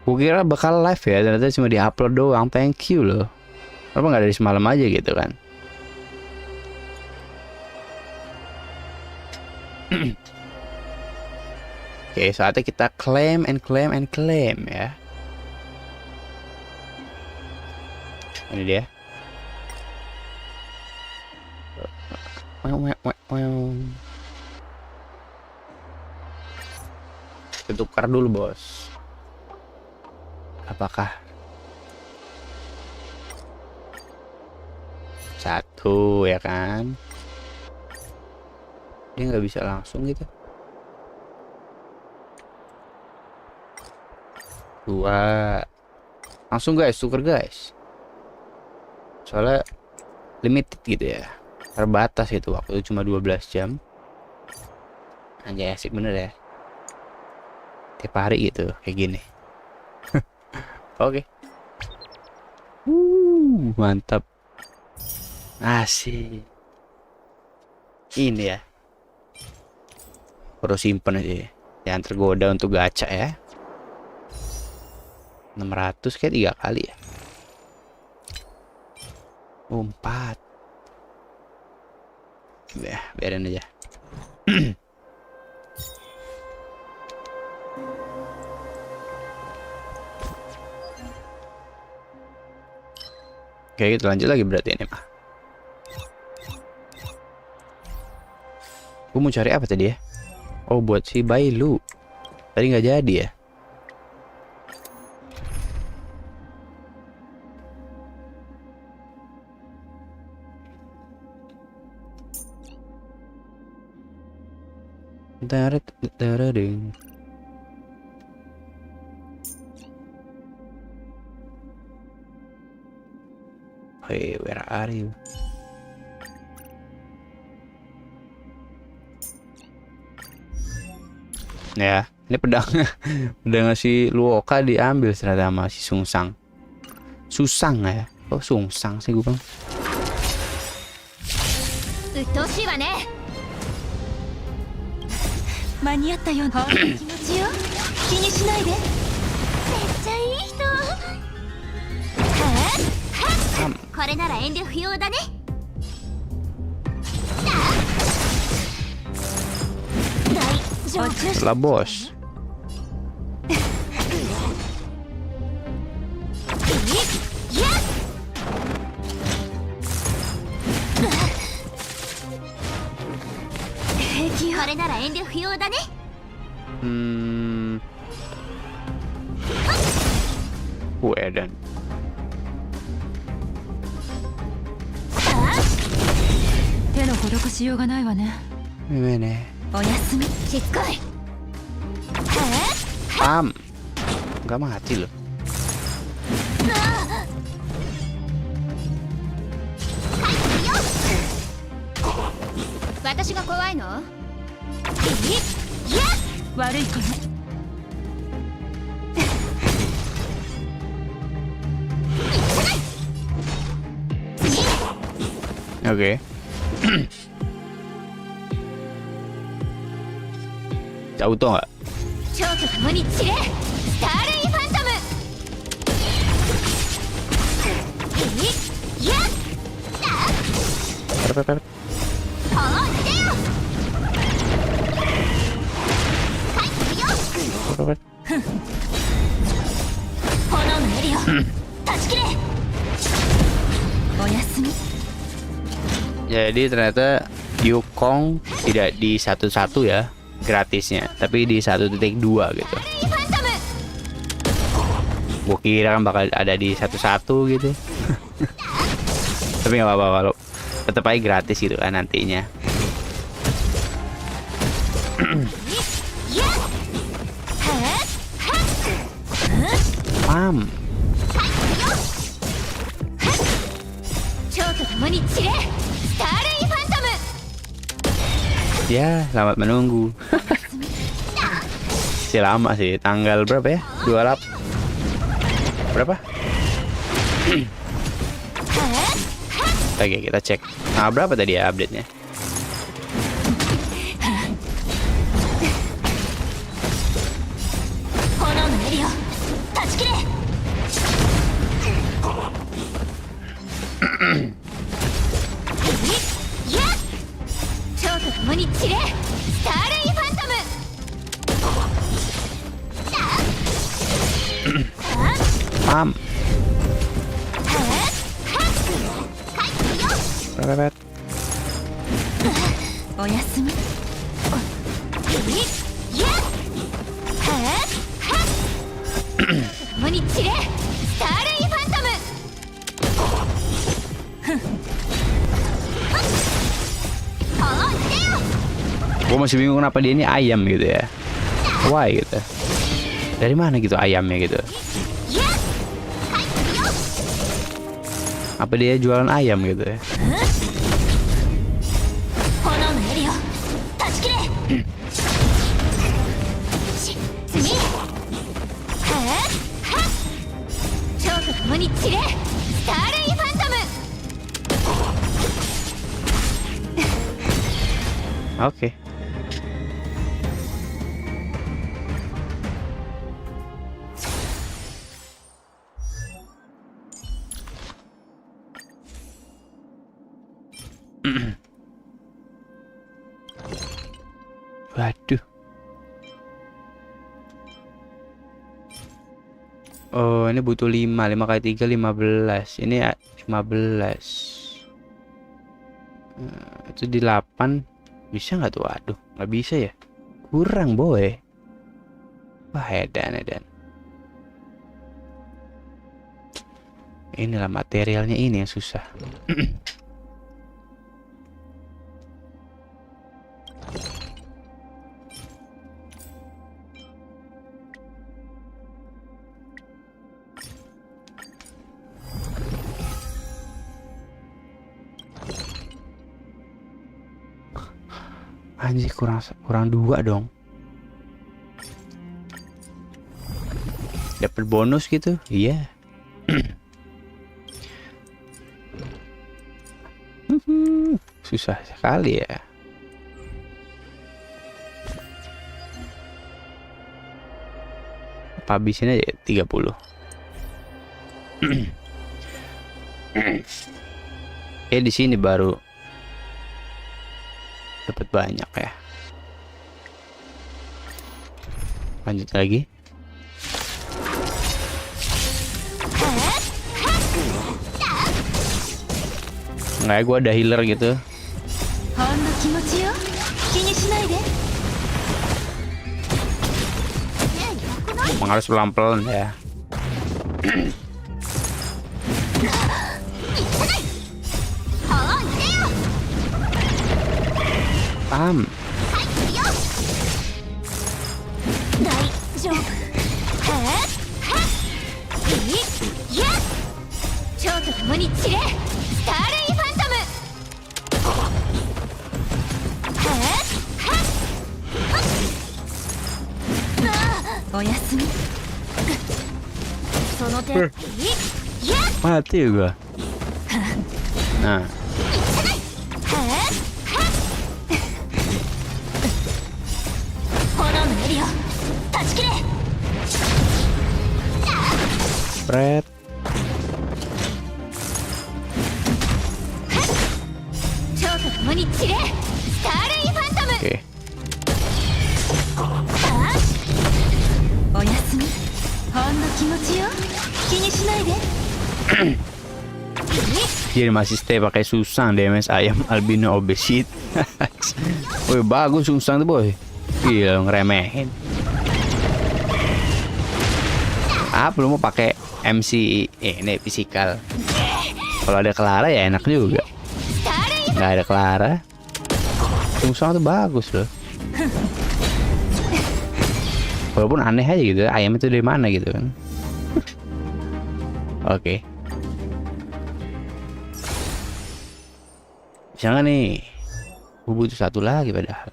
Gue kira bakal live ya, ternyata cuma di-upload doang. Thank you loh. Kenapa nggak dari semalam aja gitu kan? Oke, saatnya kita claim ya. Ini dia. Kita tukar dulu bos. Apakah satu ya kan? Dia nggak bisa langsung gitu. Dua. Langsung guys, tuker guys. Soalnya limited gitu ya. Terbatas gitu, waktu itu cuma 12 jam. Anjay asik bener ya. Tiap hari gitu, kayak gini. Oke. Mantap. Asik. Ini ya. Perlu simpen aja. Jangan tergoda untuk gacha ya. 600 kayak 3 kali ya. 4. Ya, biarin aja. Oke, kita lanjut lagi berarti ini mah. Gue mau cari apa tadi ya? Oh, buat si Bailu. Tadi nggak jadi ya? Tarading. Hey, where are you? Ya, ini pedang pedang si Luoka diambil ternyata sama si Sungsang. Susang ya? Oh, Sungsang sih gue bang. Lah bos. Edan. Gimana? Nggak mati loh. Oke. Auto nggak? Jadi ternyata Yukong tidak di 1.1 ya gratisnya, tapi di 1.2 gitu. Gue kira kan bakal ada di 1.1 gitu. Tapi nggak apa-apa kalau tetap aja gratis gitu kan nantinya. Ya, selamat menunggu. Si lama sih, tanggal berapa ya? 28. Berapa? Oke, kita cek. Nah, berapa tadi ya update-nya? Gue masih bingung kenapa dia ini ayam gitu ya. Why gitu? Dari mana gitu ayamnya gitu? Apa dia jualan ayam gitu ya? Oke. Waduh. Oh, ini butuh 5 kali 3 15. Ini 15. Itu di 8 bisa nggak tuh? Aduh, nggak bisa ya. Kurang boy. Wah, edan. Inilah materialnya ini yang susah. Anjir, kurang 2 dong. Dapat bonus gitu. Iya. Susah sekali ya. Apa habisin aja 30. Di sini baru dapat banyak ya. Lanjut lagi. Nggak, gue ada healer gitu. Emang harus pelan-pelan ya. Paham. Mati gua. Nah. Spread. Oke. Jadi masih stay pakai susang DMS ayam albino obesit. Woi, bagus susang tuh boy. Iya, ngeremehin. Belum mau pakai MC ini fisikal. Kalau ada Clara ya enak juga. Nggak ada Clara. Susang tuh bagus loh. Walaupun aneh aja gitu, ayam itu dari mana gitu kan. Oke. Jangan nih. Gue butuh satu lagi padahal.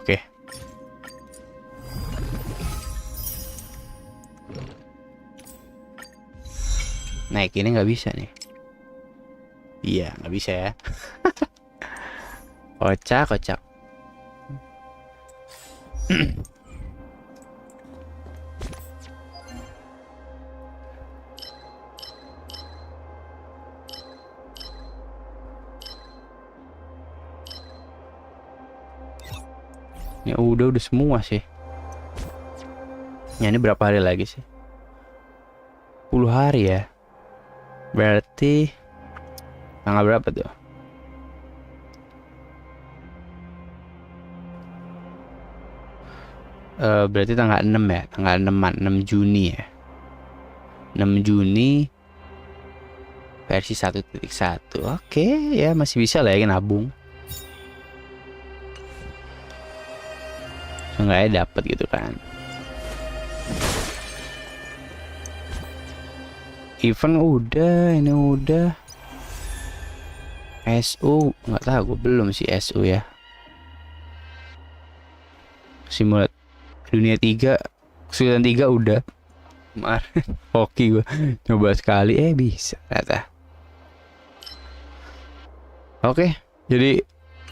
Oke. Naik ini nggak bisa nih. Iya, nggak bisa ya. Kocak. Ya udah semua sih. Ya ini berapa hari lagi sih? 10 hari ya. Berarti tanggal berapa tuh? Berarti tanggal 6 ya. Tanggal 6 Juni ya. 6 Juni versi 1.1. Oke, ya masih bisa lah ya nabung. Seenggaknya dapat gitu kan. Event udah, ini udah. SU nggak tahu, gue belum sih SU ya. Simulat dunia 3, kesulitan 3 udah. Kemarin hoki gue coba sekali bisa ternyata. Oke, jadi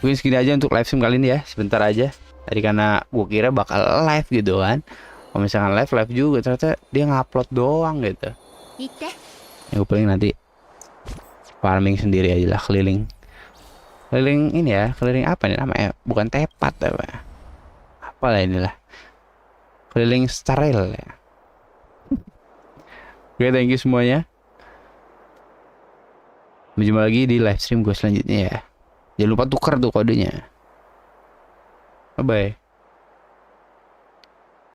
mungkin segini aja untuk live stream kali ini ya. Sebentar aja. Tadi karena gue kira bakal live gitu kan. Kalau misalkan live juga, ternyata dia ngupload doang gitu. Ya gue paling nanti farming sendiri aja lah, keliling ini ya, keliling apa nih namanya? Bukan tepat apa? Apalah inilah. Keliling steril ya. Oke, thank you semuanya. Berjumpa lagi di live stream gue selanjutnya ya. Jangan lupa tukar tuh kodenya. Bye bye.